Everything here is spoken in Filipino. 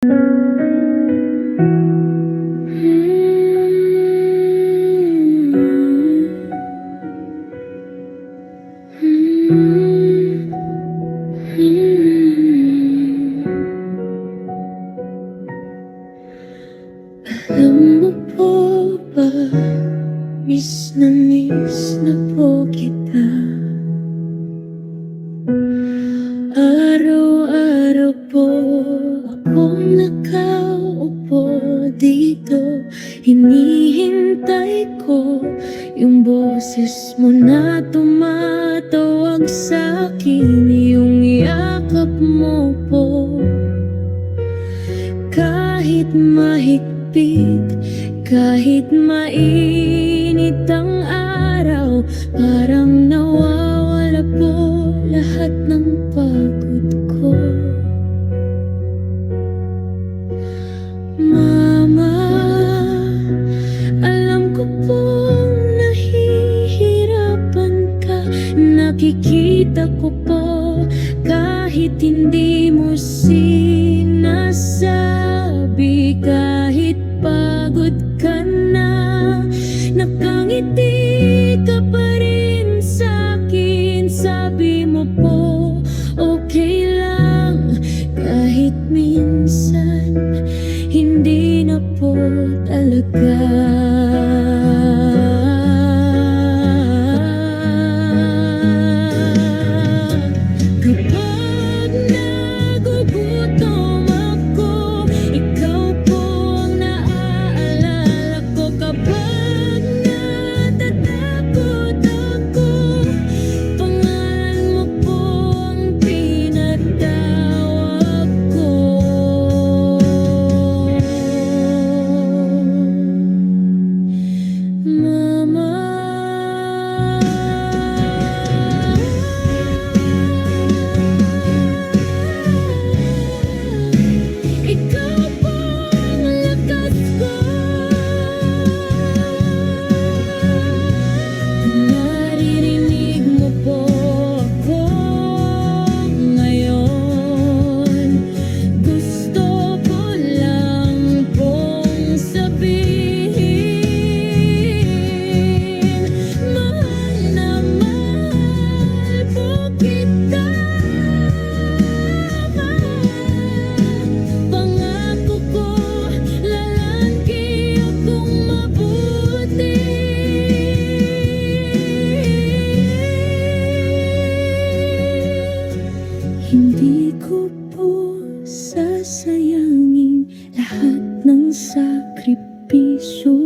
Alam mo po ba, miss na po kita. Araw-araw po akong nakaupo dito. Hinihintay ko yung boses mo na tumatawag sa'kin, yung yakap mo po. Kahit mahigpit, kahit mainit ang araw, parang nawawala po lahat ng pagod ko. Mama, alam ko pong nahihirapan ka. Nakikita ko po kahit hindi mo sinasabi, kahit pagod ka na, nakangiti ka pa rin sa'kin. Sabi mo po okay lang, kahit minsan hindi na po talaga. Kapag nagugutom ako, ikaw po ang naaalala ko. Kapag natatakot ako, pangalan mo po ang tinatawag ko. Mama, ikaw po ang lakas ko. Naririnig mo po ako ngayon. Gusto ko lang pong sabihin, mahal na mahal po kita. Pangako ko, lalaki akong mabuti. Hindi ko po sasayangin lahat ng sakripisyo